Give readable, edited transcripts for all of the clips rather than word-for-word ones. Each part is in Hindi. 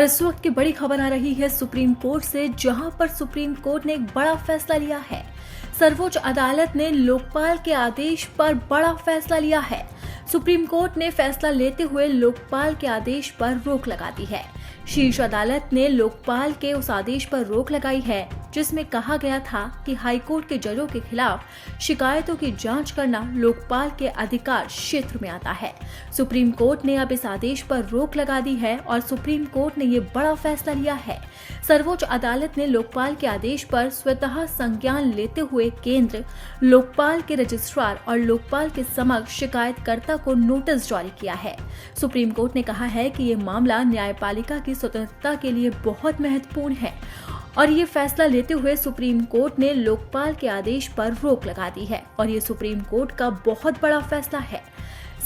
और इस वक्त की बड़ी खबर आ रही है सुप्रीम कोर्ट से, जहां पर सुप्रीम कोर्ट ने एक बड़ा फैसला लिया है। सर्वोच्च अदालत ने लोकपाल के आदेश पर बड़ा फैसला लिया है। सुप्रीम कोर्ट ने फैसला लेते हुए लोकपाल के आदेश पर रोक लगा दी है। शीर्ष अदालत ने लोकपाल के उस आदेश पर रोक लगाई है जिसमें कहा गया था कि हाईकोर्ट के जजों के खिलाफ शिकायतों की जांच करना लोकपाल के अधिकार क्षेत्र में आता है। सुप्रीम कोर्ट ने अब इस आदेश पर रोक लगा दी है और सुप्रीम कोर्ट ने ये बड़ा फैसला लिया है। सर्वोच्च अदालत ने लोकपाल के आदेश पर स्वतः संज्ञान लेते हुए केंद्र, लोकपाल के रजिस्ट्रार और लोकपाल के समक्ष शिकायतकर्ता को नोटिस जारी किया है। सुप्रीम कोर्ट ने कहा है कि ये मामला न्यायपालिका की स्वतंत्रता के लिए बहुत महत्वपूर्ण है और ये फैसला लेते हुए सुप्रीम कोर्ट ने लोकपाल के आदेश पर रोक लगा दी है और ये सुप्रीम कोर्ट का बहुत बड़ा फैसला है।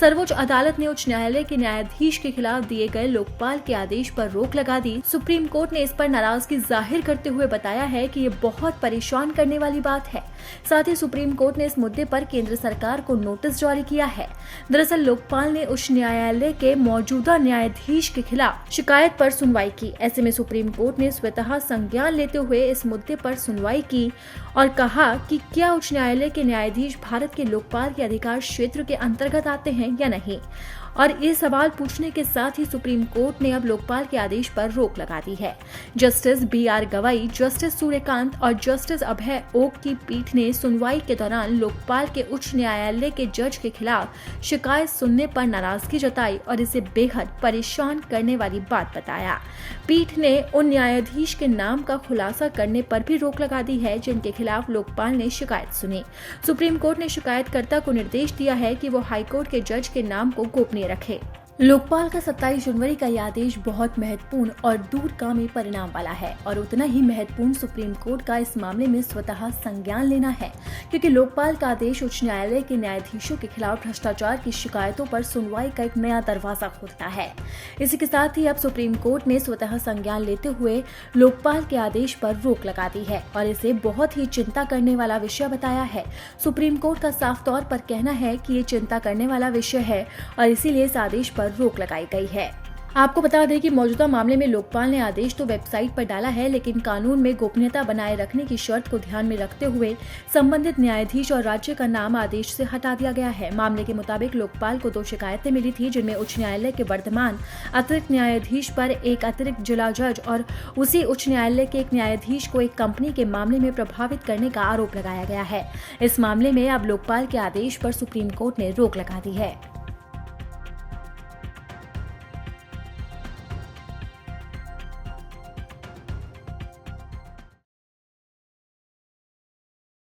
सर्वोच्च अदालत ने उच्च न्यायालय के न्यायाधीश के खिलाफ दिए गए लोकपाल के आदेश पर रोक लगा दी। सुप्रीम कोर्ट ने इस पर नाराजगी जाहिर करते हुए बताया है कि ये बहुत परेशान करने वाली बात है। साथ ही सुप्रीम कोर्ट ने इस मुद्दे पर केंद्र सरकार को नोटिस जारी किया है। दरअसल लोकपाल ने उच्च न्यायालय के मौजूदा न्यायाधीश के खिलाफ शिकायत पर सुनवाई की। ऐसे में सुप्रीम कोर्ट ने स्वतः संज्ञान लेते हुए इस मुद्दे पर सुनवाई की और कहा कि क्या उच्च न्यायालय के न्यायाधीश भारत के लोकपाल के अधिकार क्षेत्र के अंतर्गत आते हैं या नहीं। और ये सवाल पूछने के साथ ही सुप्रीम कोर्ट ने अब लोकपाल के आदेश पर रोक लगा दी है। जस्टिस BR गवाई, जस्टिस सूर्यकांत और जस्टिस अभय ओक की पीठ ने सुनवाई के दौरान लोकपाल के उच्च न्यायालय के जज के खिलाफ शिकायत सुनने पर नाराजगी जताई और इसे बेहद परेशान करने वाली बात बताया। पीठ ने उन न्यायाधीश के नाम का खुलासा करने पर भी रोक लगा दी है जिनके खिलाफ लोकपाल ने शिकायत सुनी। सुप्रीम कोर्ट ने शिकायतकर्ता को निर्देश दिया है कि वो हाईकोर्ट के जज के नाम को गोपनीय रखे। लोकपाल का 27 जनवरी का यह आदेश बहुत महत्वपूर्ण और दूरगामी परिणाम वाला है और उतना ही महत्वपूर्ण सुप्रीम कोर्ट का इस मामले में स्वतः संज्ञान लेना है, क्योंकि लोकपाल का आदेश उच्च न्यायालय के न्यायाधीशों के खिलाफ भ्रष्टाचार की शिकायतों पर सुनवाई का एक नया दरवाजा खोलता है। इसी के साथ ही अब सुप्रीम कोर्ट ने स्वतः संज्ञान लेते हुए लोकपाल के आदेश पर रोक लगा दी है और इसे बहुत ही चिंता करने वाला विषय बताया है। सुप्रीम कोर्ट का साफ तौर पर कहना है कि ये चिंता करने वाला विषय है और इसीलिए इस आदेश पर रोक लगाई गई है। आपको बता दें कि मौजूदा मामले में लोकपाल ने आदेश तो वेबसाइट पर डाला है, लेकिन कानून में गोपनीयता बनाए रखने की शर्त को ध्यान में रखते हुए संबंधित न्यायाधीश और राज्य का नाम आदेश से हटा दिया गया है। मामले के मुताबिक लोकपाल को 2 शिकायतें मिली थी, जिनमें उच्च न्यायालय के वर्तमान अतिरिक्त न्यायाधीश पर एक अतिरिक्त जिला जज और उसी उच्च न्यायालय के एक न्यायाधीश को एक कंपनी के मामले में प्रभावित करने का आरोप लगाया गया है। इस मामले में अब लोकपाल के आदेश पर सुप्रीम कोर्ट ने रोक लगा दी है।